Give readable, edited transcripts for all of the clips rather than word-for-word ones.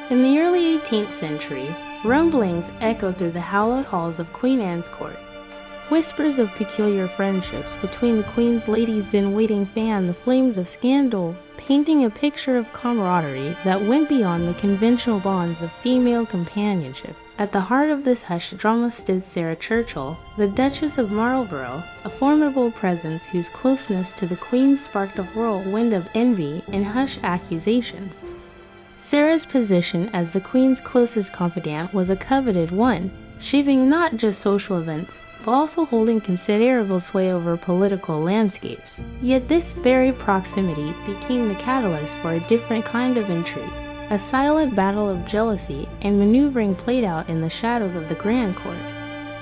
In the early 18th century, rumblings echoed through the hallowed halls of Queen Anne's court. Whispers of peculiar friendships between the Queen's ladies-in-waiting fanned the flames of scandal, painting a picture of camaraderie that went beyond the conventional bonds of female companionship. At the heart of this hushed drama stood Sarah Churchill, the Duchess of Marlborough, a formidable presence whose closeness to the Queen sparked a whirlwind of envy and hushed accusations. Sarah's position as the Queen's closest confidant was a coveted one, shaping not just social events, but also holding considerable sway over political landscapes. Yet this very proximity became the catalyst for a different kind of intrigue, a silent battle of jealousy and maneuvering played out in the shadows of the Grand Court.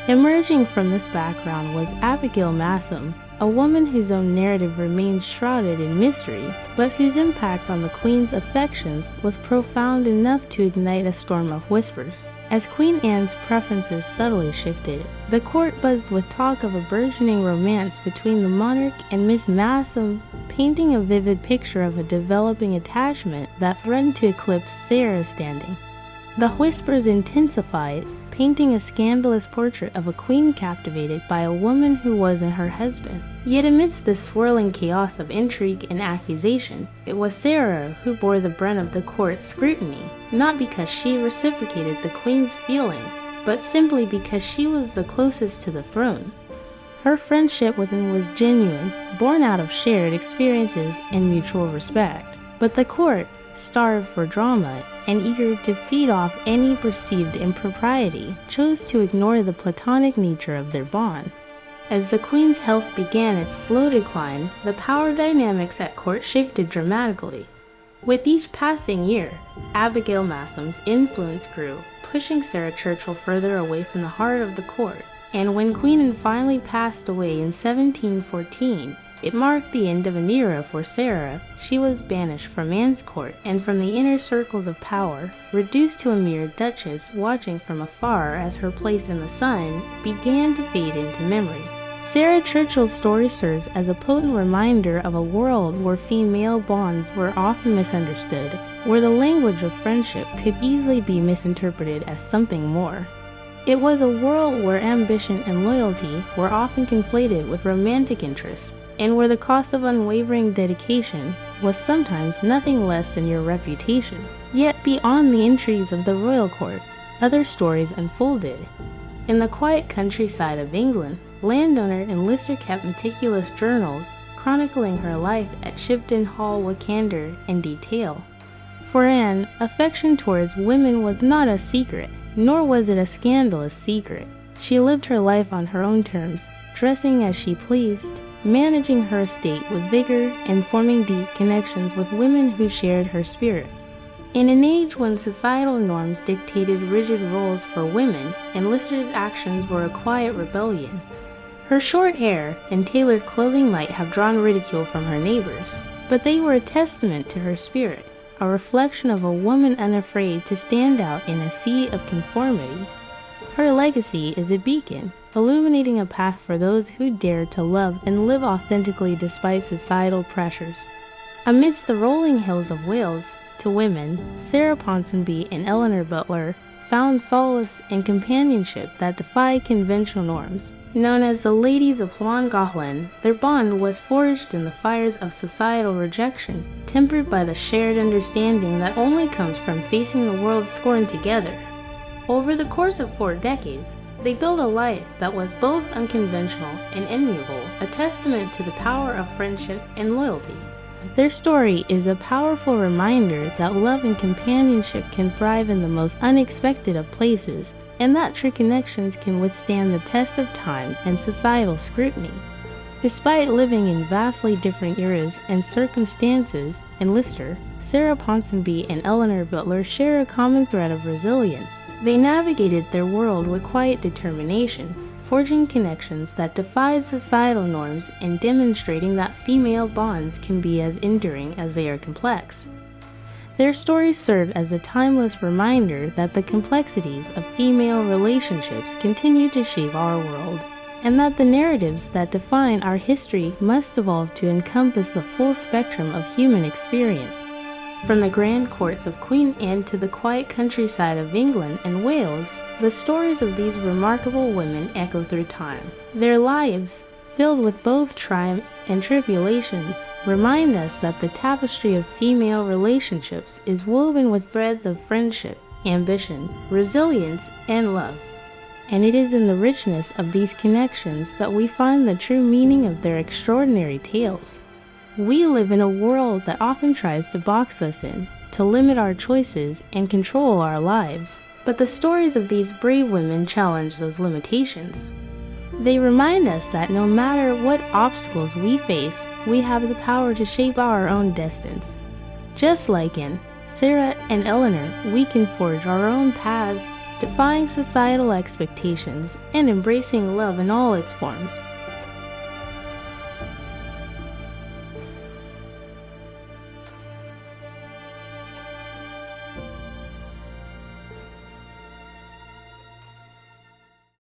Emerging from this background was Abigail Masham, a woman whose own narrative remained shrouded in mystery, but whose impact on the Queen's affections was profound enough to ignite a storm of whispers. As Queen Anne's preferences subtly shifted, the court buzzed with talk of a burgeoning romance between the monarch and Miss Masham, painting a vivid picture of a developing attachment that threatened to eclipse Sarah's standing. The whispers intensified, painting a scandalous portrait of a queen captivated by a woman who wasn't her husband. Yet amidst this swirling chaos of intrigue and accusation, it was Sarah who bore the brunt of the court's scrutiny, not because she reciprocated the Queen's feelings, but simply because she was the closest to the throne. Her friendship with him was genuine, born out of shared experiences and mutual respect. But the court, starved for drama and eager to feed off any perceived impropriety, chose to ignore the platonic nature of their bond. As the Queen's health began its slow decline, the power dynamics at court shifted dramatically. With each passing year, Abigail Masham's influence grew, pushing Sarah Churchill further away from the heart of the court. And when Queen Anne finally passed away in 1714, it marked the end of an era for Sarah. She was banished from Anne's court and from the inner circles of power, reduced to a mere duchess watching from afar as her place in the sun began to fade into memory. Sarah Churchill's story serves as a potent reminder of a world where female bonds were often misunderstood, where the language of friendship could easily be misinterpreted as something more. It was a world where ambition and loyalty were often conflated with romantic interest, and where the cost of unwavering dedication was sometimes nothing less than your reputation. Yet beyond the intrigues of the royal court, other stories unfolded. In the quiet countryside of England, landowner and lister kept meticulous journals, chronicling her life at Shipton Hall with candor and detail. For Anne, affection towards women was not a secret, nor was it a scandalous secret. She lived her life on her own terms, dressing as she pleased, managing her estate with vigor, and forming deep connections with women who shared her spirit. In an age when societal norms dictated rigid roles for women, and Lister's actions were a quiet rebellion. Her short hair and tailored clothing might have drawn ridicule from her neighbors, but they were a testament to her spirit, a reflection of a woman unafraid to stand out in a sea of conformity. Her legacy is a beacon, illuminating a path for those who dare to love and live authentically despite societal pressures. Amidst the rolling hills of Wales, to women, Sarah Ponsonby and Eleanor Butler found solace and companionship that defied conventional norms. Known as the Ladies of Llangollen, their bond was forged in the fires of societal rejection, tempered by the shared understanding that only comes from facing the world's scorn together. Over the course of 4 decades, they built a life that was both unconventional and enviable, a testament to the power of friendship and loyalty. Their story is a powerful reminder that love and companionship can thrive in the most unexpected of places, and that true connections can withstand the test of time and societal scrutiny. Despite living in vastly different eras and circumstances in Lister, Sarah Ponsonby and Eleanor Butler share a common thread of resilience. They navigated their world with quiet determination, forging connections that defied societal norms and demonstrating that female bonds can be as enduring as they are complex. Their stories serve as a timeless reminder that the complexities of female relationships continue to shape our world. and that the narratives that define our history must evolve to encompass the full spectrum of human experience. From the grand courts of Queen Anne to the quiet countryside of England and Wales, the stories of these remarkable women echo through time. Their lives, filled with both triumphs and tribulations, remind us that the tapestry of female relationships is woven with threads of friendship, ambition, resilience, and love. And it is in the richness of these connections that we find the true meaning of their extraordinary tales. We live in a world that often tries to box us in, to limit our choices and control our lives. But the stories of these brave women challenge those limitations. They remind us that no matter what obstacles we face, we have the power to shape our own destinies. Just like in Sarah and Eleanor, we can forge our own paths, defying societal expectations and embracing love in all its forms.